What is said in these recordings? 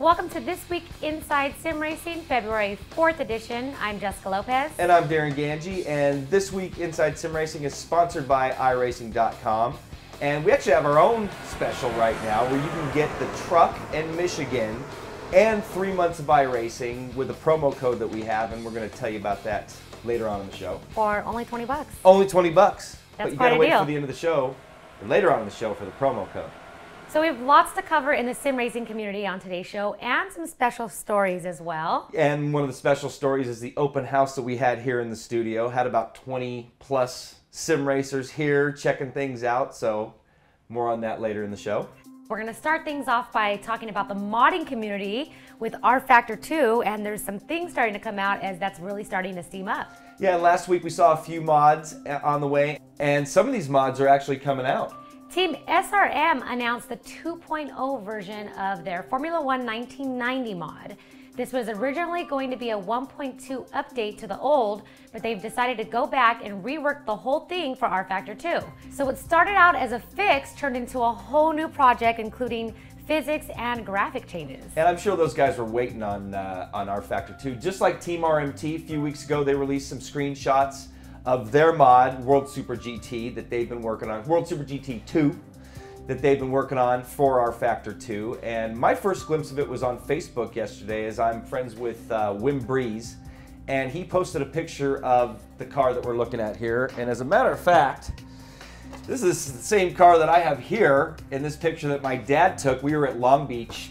Welcome to This Week Inside Sim Racing, February 4th edition. I'm Jessica Lopez. And I'm Darren Ganji, and This Week Inside Sim Racing is sponsored by iRacing.com. And we actually have our own special right now where you can get the truck and Michigan and 3 months of iRacing with a promo code that we have, and we're going to tell you about that later on in the show. For only 20 bucks. Only 20 bucks. That's but you quite gotta a wait deal. for the end of the show, or later on in the show for the promo code. So we have lots to cover in the sim racing community on today's show and some special stories as well. And one of the special stories is the open house that we had here in the studio. Had about 20 plus sim racers here checking things out, so more on that later in the show. We're going to start things off by talking about the modding community with rFactor 2, and there's some things starting to come out as that's really starting to steam up. Yeah, and last week we saw a few mods on the way, and some of these mods are actually coming out. Team SRM announced the 2.0 version of their Formula One 1990 mod. This was originally going to be a 1.2 update to the old, but they've decided to go back and rework the whole thing for rFactor 2. So what started out as a fix turned into a whole new project, including physics and graphic changes. And I'm sure those guys were waiting on rFactor 2. Just like Team RMT, a few weeks ago they released some screenshots of their mod, World Super GT, that they've been working on, World Super GT 2, that they've been working on for rFactor 2. And my first glimpse of it was on Facebook yesterday, as I'm friends with Wim Breeze, and he posted a picture of the car that we're looking at here. And as a matter of fact, this is the same car that I have here in this picture that my dad took. We were at Long Beach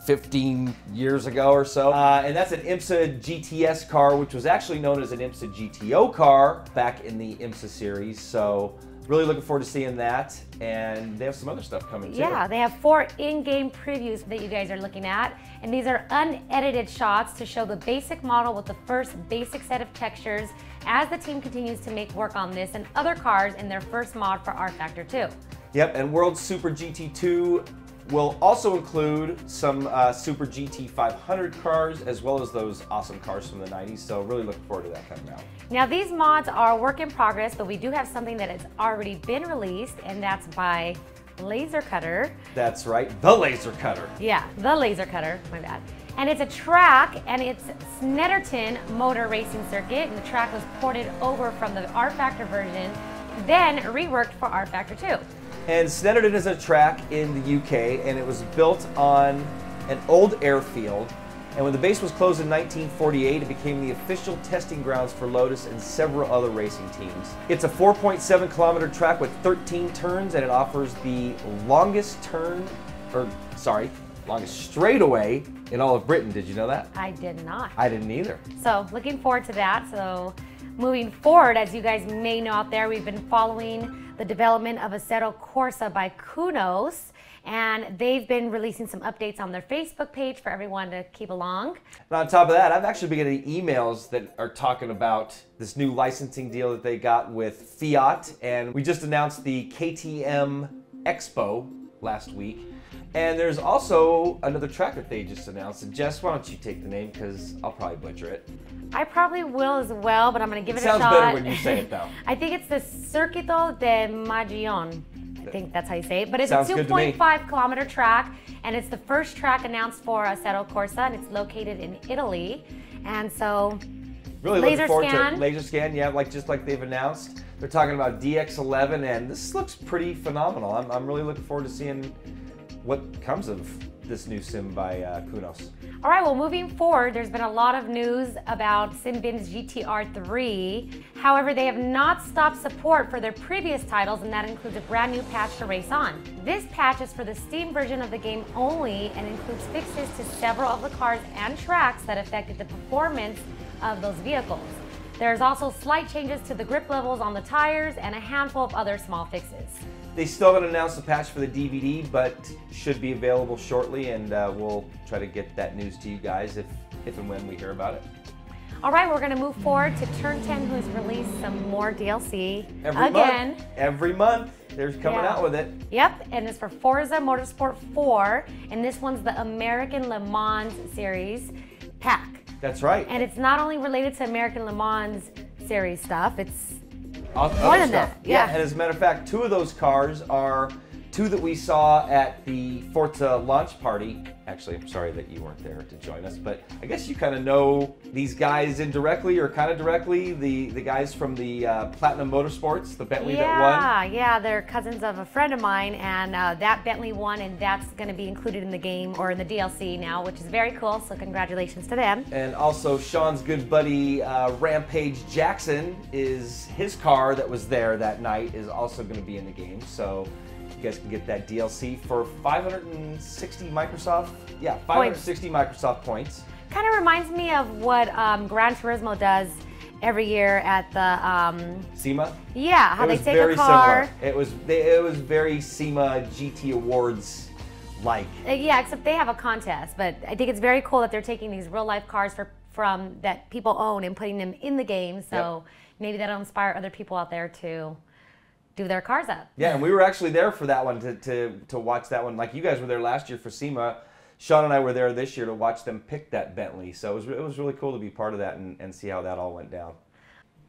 15 years ago or so. And that's an IMSA GTS car, which was actually known as an IMSA GTO car back in the IMSA series. So really looking forward to seeing that. And they have some other stuff coming too. Yeah, they have 4 in-game previews that you guys are looking at. And these are unedited shots to show the basic model with the first basic set of textures as the team continues to make work on this and other cars in their first mod for rFactor 2. Yep, and World Super GT2 will also include some Super GT 500 cars, as well as those awesome cars from the 90s. So really looking forward to that coming out. Now these mods are a work in progress, but we do have something that has already been released, and that's by Laser Cutter. That's right, the Laser Cutter. Yeah, the Laser Cutter, my bad. And it's a track, and it's Snetterton Motor Racing Circuit, and the track was ported over from the rFactor version, then reworked for rFactor 2. And Snetterton is a track in the UK, and it was built on an old airfield. And when the base was closed in 1948, it became the official testing grounds for Lotus and several other racing teams. It's a 4.7 kilometer track with 13 turns, and it offers the longest longest straightaway in all of Britain. Did you know that? I did not. I didn't either. So looking forward to that. So moving forward, as you guys may know out there, we've been following the development of Assetto Corsa by Kunos, and they've been releasing some updates on their Facebook page for everyone to keep along. And on top of that, I've actually been getting emails that are talking about this new licensing deal that they got with Fiat, and we just announced the KTM Expo last week. And there's also another track that they just announced. And Jess, why don't you take the name, because I'll probably butcher it. I probably will as well, but I'm going to give it a shot. Sounds better when you say it, though. I think it's the Circuito de Magione. I think that's how you say it. But it's Sounds a good to me. 2.5 kilometer track, and it's the first track announced for Assetto Corsa, and it's located in Italy. And so, Really laser looking forward scan. to Laser Scan, yeah, just like they've announced. They're talking about DX11, and this looks pretty phenomenal. I'm really looking forward to seeing what comes of this new sim by Kunos. All right, well, moving forward, there's been a lot of news about Simbin's GTR3. However, they have not stopped support for their previous titles, and that includes a brand new patch to race on. This patch is for the Steam version of the game only and includes fixes to several of the cars and tracks that affected the performance of those vehicles. There's also slight changes to the grip levels on the tires and a handful of other small fixes. They still haven't announced the patch for the DVD, but should be available shortly, and we'll try to get that news to you guys if and when we hear about it. All right, we're going to move forward to Turn 10, who's released some more DLC. Every month, they're coming out with it. Yep, and it's for Forza Motorsport 4, and this one's the American Le Mans Series pack. That's right. And it's not only related to American Le Mans Series stuff, it's More than that, yeah. And as a matter of fact, 2 of those cars are two that we saw at the Forza launch party. Actually, I'm sorry that you weren't there to join us, but I guess you kind of know these guys indirectly or kind of directly, the guys from the Platinum Motorsports, the Bentley that won. Yeah, they're cousins of a friend of mine, and that Bentley won, and that's going to be included in the game or in the DLC now, which is very cool, so congratulations to them. And also Sean's good buddy Rampage Jackson, is his car that was there that night is also going to be in the game, so you guys can get that DLC for 560 Microsoft, 560 Microsoft points. Kind of reminds me of what Gran Turismo does every year at the SEMA? Yeah, how they take a car. It was very SEMA GT Awards like. Yeah, except they have a contest, but I think it's very cool that they're taking these real life cars from that people own and putting them in the game. So maybe that'll inspire other people out there to do their cars up. Yeah, and we were actually there for that one to watch that one. Like you guys were there last year for SEMA. Sean and I were there this year to watch them pick that Bentley. So it was really cool to be part of that and see how that all went down.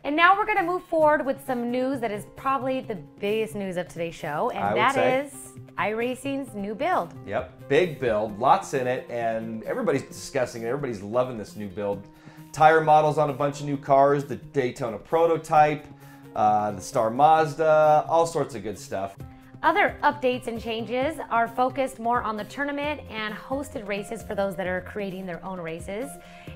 And now we're going to move forward with some news that is probably the biggest news of today's show, and that is iRacing's new build. Yep, big build, lots in it, and everybody's discussing it. Everybody's loving this new build. Tire models on a bunch of new cars, the Daytona prototype, the Star Mazda, all sorts of good stuff. Other updates and changes are focused more on the tournament and hosted races for those that are creating their own races.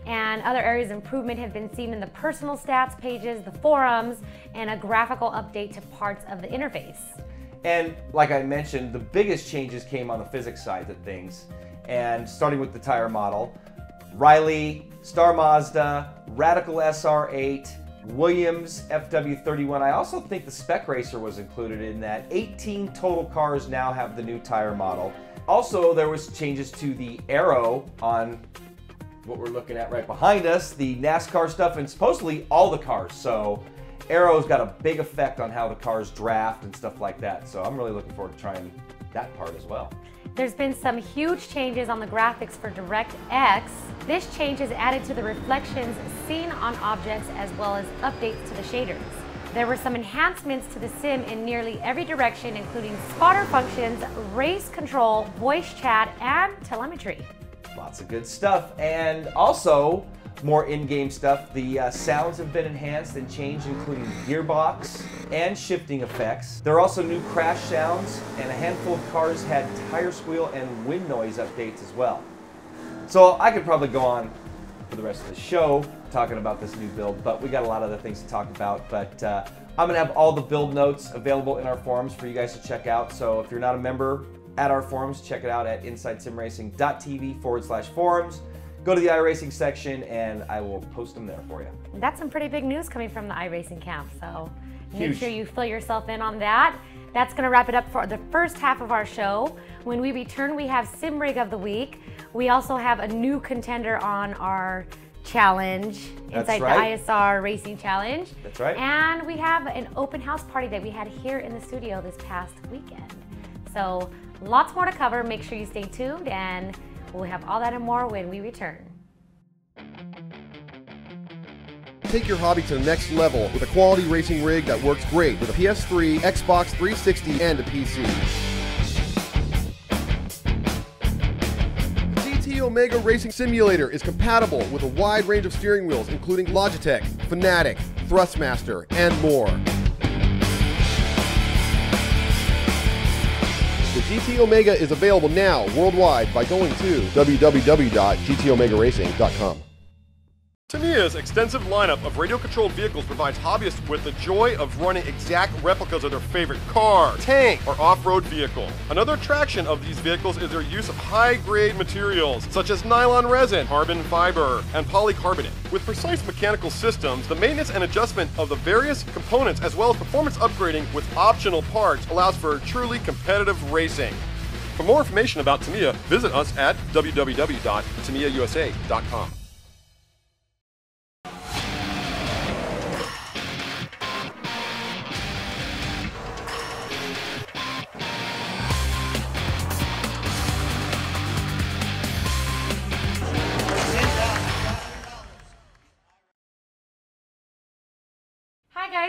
And other areas of improvement have been seen in the personal stats pages, the forums, and a graphical update to parts of the interface. And like I mentioned, the biggest changes came on the physics side of things. And starting with the tire model, Riley, Star Mazda, Radical SR8, Williams FW31. I also think the Spec Racer was included in that. 18 total cars now have the new tire model. Also, there was changes to the aero on what we're looking at right behind us, the NASCAR stuff, and supposedly all the cars. So aero's got a big effect on how the cars draft and stuff like that. So I'm really looking forward to trying that part as well. There's been some huge changes on the graphics for DirectX. This change is added to the reflections seen on objects as well as updates to the shaders. There were some enhancements to the sim in nearly every direction, including spotter functions, race control, voice chat, and telemetry. Lots of good stuff, and also more in-game stuff. The sounds have been enhanced and changed, including gearbox and shifting effects. There are also new crash sounds, and a handful of cars had tire squeal and wind noise updates as well. So I could probably go on for the rest of the show talking about this new build, but we got a lot of other things to talk about. But I'm gonna have all the build notes available in our forums for you guys to check out. So if you're not a member at our forums, check it out at insidesimracing.tv/forums. Go to the iRacing section and I will post them there for you. That's some pretty big news coming from the iRacing camp, so make sure you fill yourself in on that. That's going to wrap it up for the first half of our show. When we return, we have Sim Rig of the Week. We also have a new contender on our challenge, inside the ISR Racing Challenge. That's right. And we have an open house party that we had here in the studio this past weekend. So lots more to cover. Make sure you stay tuned, and we'll have all that and more when we return. Take your hobby to the next level with a quality racing rig that works great with a PS3, Xbox 360, and a PC. GT Omega Racing Simulator is compatible with a wide range of steering wheels, including Logitech, Fanatec, Thrustmaster, and more. The GT Omega is available now worldwide by going to www.gtomegaracing.com. Tamiya's extensive lineup of radio-controlled vehicles provides hobbyists with the joy of running exact replicas of their favorite car, tank, or off-road vehicle. Another attraction of these vehicles is their use of high-grade materials, such as nylon resin, carbon fiber, and polycarbonate. With precise mechanical systems, the maintenance and adjustment of the various components, as well as performance upgrading with optional parts, allows for truly competitive racing. For more information about Tamiya, visit us at www.tamiyausa.com.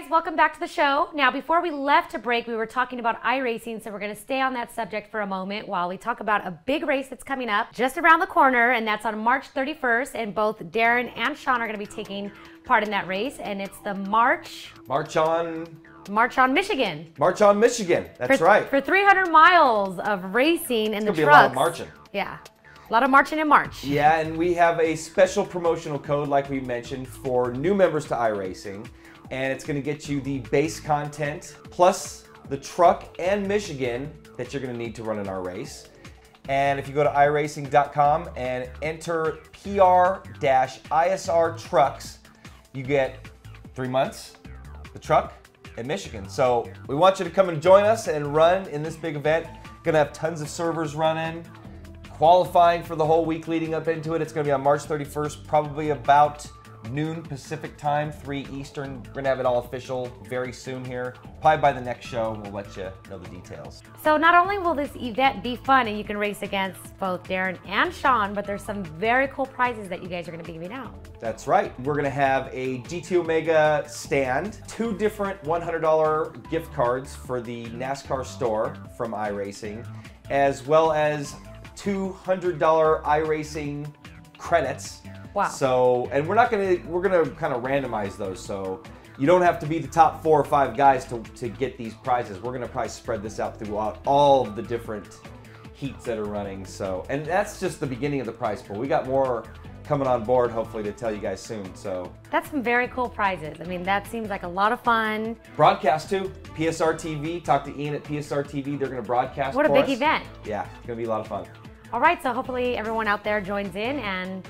guys, welcome back to the show. Now, before we left to break, we were talking about iRacing, so we're going to stay on that subject for a moment while we talk about a big race that's coming up just around the corner, and that's on March 31st, and both Darren and Sean are going to be taking part in that race, and it's the March on Michigan. March on Michigan, that's right. For 300 miles of racing in the trucks. It's going to be a lot of marching. Yeah. A lot of marching in March. Yeah, and we have a special promotional code, like we mentioned, for new members to iRacing. And it's going to get you the base content, plus the truck and Michigan that you're going to need to run in our race. And if you go to iRacing.com and enter PR-ISR trucks, you get 3 months, the truck, and Michigan. So we want you to come and join us and run in this big event. Going to have tons of servers running. Qualifying for the whole week leading up into it. It's going to be on March 31st, probably about noon Pacific time, 3 Eastern. We're going to have it all official very soon here. Probably by the next show, we'll let you know the details. So not only will this event be fun and you can race against both Darren and Sean, but there's some very cool prizes that you guys are going to be giving out. That's right. We're going to have a GT Omega stand, 2 different $100 gift cards for the NASCAR store from iRacing, as well as $200 iRacing credits. Wow. So, and we're gonna kind of randomize those, so you don't have to be the top 4 or 5 guys to get these prizes. We're gonna probably spread this out throughout all of the different heats that are running. So, and that's just the beginning of the prize pool. We got more coming on board, hopefully, to tell you guys soon. So that's some very cool prizes. I mean, that seems like a lot of fun. Broadcast too. PSR TV. Talk to Ian at PSR TV. They're gonna broadcast. What a big event. Yeah, it's gonna be a lot of fun. All right, so hopefully everyone out there joins in and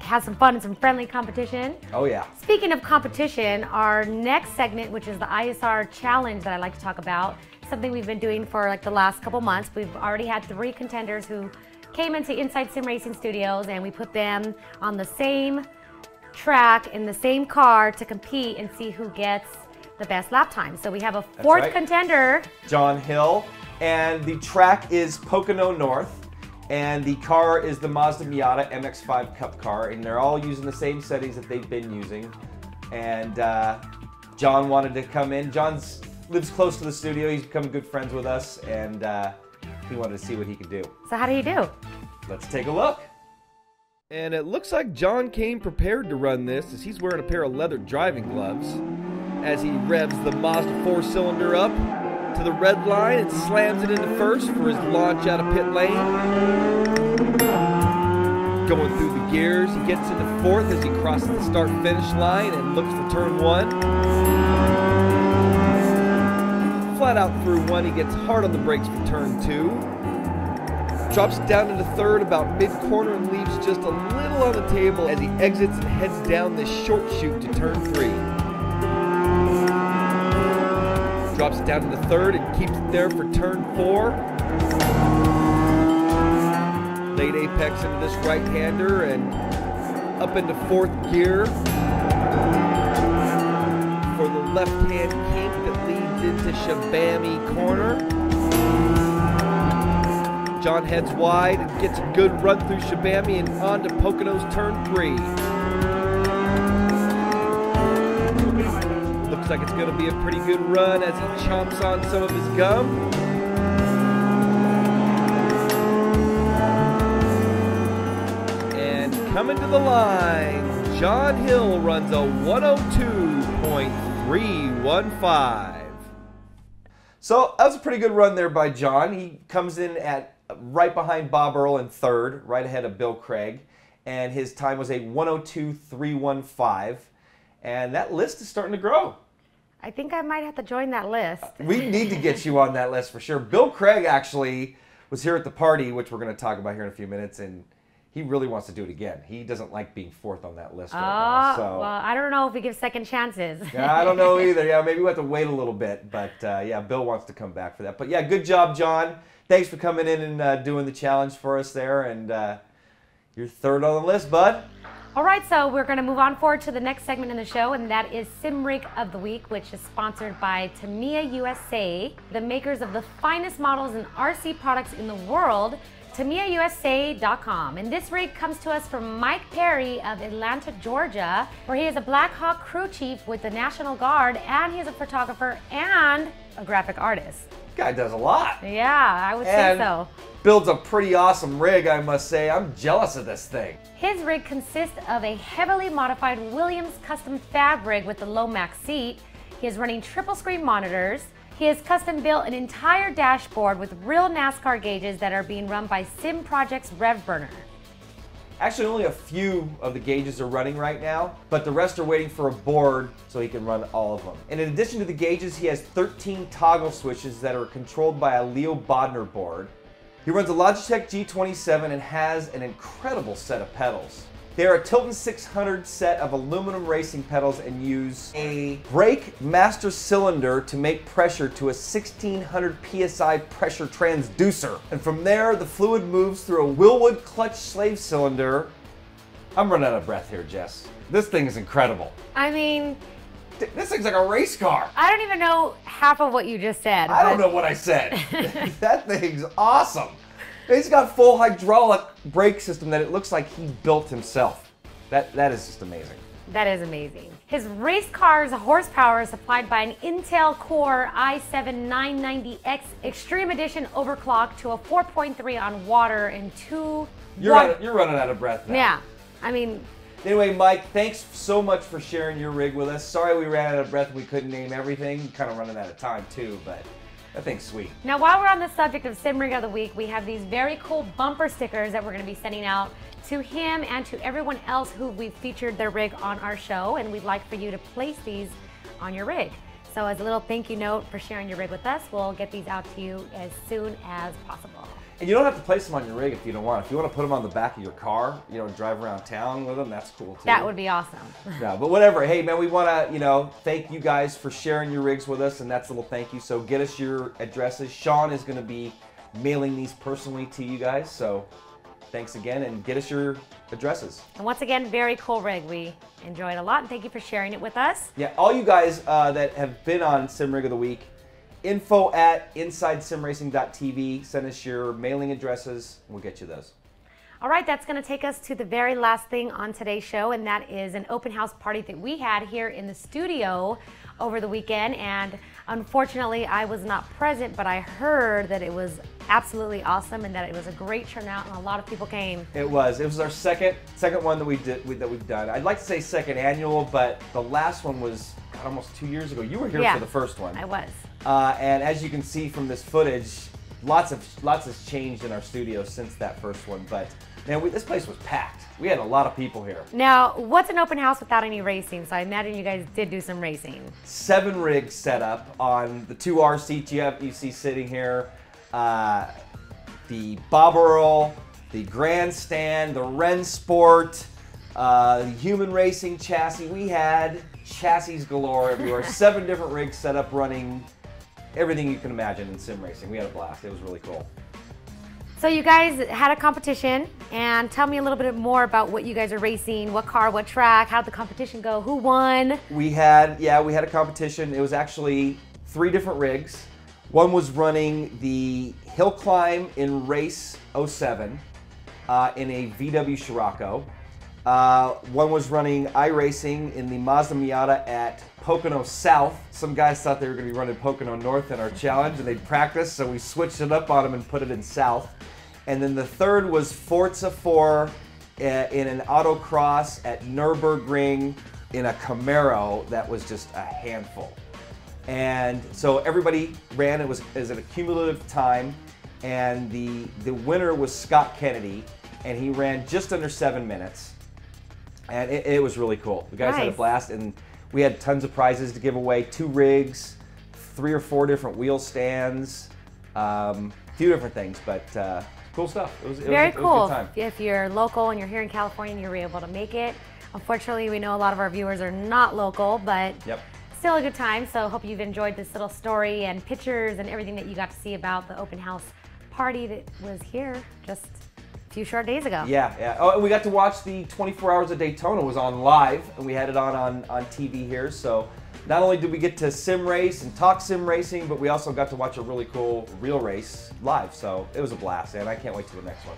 has some fun and some friendly competition. Oh yeah. Speaking of competition, our next segment, which is the ISR challenge that I like to talk about, something we've been doing for like the last couple months. We've already had 3 contenders who came into Inside Sim Racing Studios, and we put them on the same track in the same car to compete and see who gets the best lap time. So we have a 4th contender, John Hill, and the track is Pocono North. And the car is the Mazda Miata MX-5 Cup car, and they're all using the same settings that they've been using. And John wanted to come in. John lives close to the studio. He's become good friends with us, and he wanted to see what he could do. So how do you do? Let's take a look. And it looks like John came prepared to run this, as he's wearing a pair of leather driving gloves as he revs the Mazda 4-cylinder up to the red line and slams it into first for his launch out of pit lane. Going through the gears, he gets into 4th as he crosses the start-finish line and looks for turn 1. Flat out through 1, he gets hard on the brakes for turn 2. Drops down into 3rd about mid-corner and leaves just a little on the table as he exits and heads down this short chute to turn 3. Drops down into 3rd and keeps it there for turn 4. Late apex into this right-hander and up into 4th gear for the left-hand kink that leads into Shabami corner. John heads wide and gets a good run through Shabami and on to Pocono's turn 3. Looks like it's going to be a pretty good run as he chomps on some of his gum. And coming to the line, John Hill runs a 102.315. So that was a pretty good run there by John. He comes in at right behind Bob Earl in 3rd, right ahead of Bill Craig. And his time was a 102.315. And that list is starting to grow. I think I might have to join that list. We need to get you on that list for sure. Bill Craig actually was here at the party, which we're going to talk about here in a few minutes, and he really wants to do it again. He doesn't like being 4th on that list right now. So. Well, I don't know if we give second chances. Yeah, I don't know either. Yeah, maybe we have to wait a little bit. But yeah, Bill wants to come back for that. But yeah, good job, John. Thanks for coming in and doing the challenge for us there. And you're 3rd on the list, bud. All right, so we're going to move on forward to the next segment in the show, and that is Sim Rig of the Week, which is sponsored by Tamiya USA, the makers of the finest models and RC products in the world. TamiyaUSA.com. And this rig comes to us from Mike Perry of Atlanta, Georgia, where he is a Black Hawk crew chief with the National Guard, and he's a photographer and a graphic artist. Guy does a lot. Yeah, I would say so. Builds a pretty awesome rig, I must say. I'm jealous of this thing. His rig consists of a heavily modified Williams custom fab rig with the Lomax seat. He is running triple screen monitors. He has custom built an entire dashboard with real NASCAR gauges that are being run by Sim Project's RevBurner. Actually, only a few of the gauges are running right now, but the rest are waiting for a board so he can run all of them. And in addition to the gauges, he has 13 toggle switches that are controlled by a Leo Bodner board. He runs a Logitech G27 and has an incredible set of pedals. They are a Tilton 600 set of aluminum racing pedals and use a brake master cylinder to make pressure to a 1600 PSI pressure transducer. And from there, the fluid moves through a Wilwood clutch slave cylinder. I'm running out of breath here, Jess. This thing is incredible. I mean, this thing's like a race car. I don't even know half of what you just said. I don't know what I said. That thing's awesome. He's got full hydraulic brake system that it looks like he built himself. That is just amazing. That is amazing. His race car's horsepower is supplied by an Intel Core i7-990X Extreme Edition overclocked to a 4.3 on water and You're running out of breath now. Yeah, I mean. Anyway, Mike, thanks so much for sharing your rig with us. Sorry we ran out of breath and we couldn't name everything. Kind of running out of time too, but that thing's sweet. Now, while we're on the subject of Sim Rig of the Week, we have these very cool bumper stickers that we're going to be sending out to him and to everyone else who we've featured their rig on our show, and we'd like for you to place these on your rig. So as a little thank you note for sharing your rig with us, we'll get these out to you as soon as possible. And you don't have to place them on your rig if you don't want. If you want to put them on the back of your car, drive around town with them, that's cool too. That would be awesome. Yeah, but whatever. Hey, man, we want to, thank you guys for sharing your rigs with us, and that's a little thank you. So get us your addresses. Sean is going to be mailing these personally to you guys. So thanks again, and get us your addresses. And once again, very cool rig. We enjoyed a lot, and thank you for sharing it with us. Yeah, all you guys that have been on Sim Rig of the Week, info@InsideSimRacing.tv. Send us your mailing addresses, and we'll get you those. All right, that's going to take us to the very last thing on today's show, and that is an open house party that we had here in the studio over the weekend. And unfortunately, I was not present, but I heard that it was absolutely awesome and that it was a great turnout, and a lot of people came. It was our second one that we've done. I'd like to say second annual, but the last one was almost 2 years ago. You were here for the first one. I was. And as you can see from this footage, lots has changed in our studio since that first one. But man, this place was packed. We had a lot of people here. Now, what's an open house without any racing? So I imagine you guys did do some racing. 7 rigs set up on the 2R seats you see sitting here. The Bob Earl, the Grandstand, the Rennsport, the Human Racing chassis. We had chassis galore everywhere. 7 different rigs set up running everything you can imagine in sim racing. We had a blast. It was really cool. So you guys had a competition, and tell me a little bit more about what you guys are racing, what car, what track, how did the competition go, who won? We had a competition. It was actually 3 different rigs. One was running the Hill Climb in Race 07 in a VW Scirocco. One was running iRacing in the Mazda Miata at Pocono South. Some guys thought they were going to be running Pocono North in our challenge, and they'd practice, so we switched it up on them and put it in South. And then the third was Forza 4 in an autocross at Nürburgring in a Camaro that was just a handful. And so everybody ran. It was an accumulative time, and the winner was Scott Kennedy, and he ran just under 7 minutes. And it was really cool. The guys had a blast, and we had tons of prizes to give away. 2 rigs, 3 or 4 different wheel stands, a few different things, but cool stuff. It was very cool. It was a good time. If you're local and you're here in California and you were able to make it. Unfortunately, we know a lot of our viewers are not local, but still a good time. So hope you've enjoyed this little story and pictures and everything that you got to see about the open house party that was here just a few short days ago. Yeah. Oh, and we got to watch the 24 Hours of Daytona was on live, and we had it on TV here. So Not only did we get to sim race and talk sim racing, but we also got to watch a really cool real race live. So it was a blast, and I can't wait to the next one.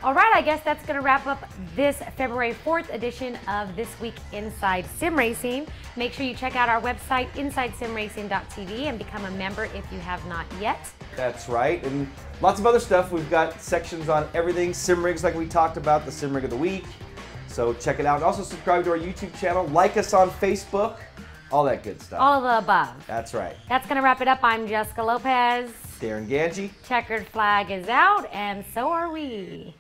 All right, I guess that's going to wrap up this February 4th edition of This Week Inside Sim Racing. Make sure you check out our website, InsideSimRacing.tv, and become a member if you have not yet. That's right, and lots of other stuff. We've got sections on everything, sim rigs like we talked about, the sim rig of the week. So check it out, and also subscribe to our YouTube channel, like us on Facebook, all that good stuff. All of the above. That's right. That's going to wrap it up. I'm Jessica Lopez. Darren Ganji. Checkered flag is out, and so are we.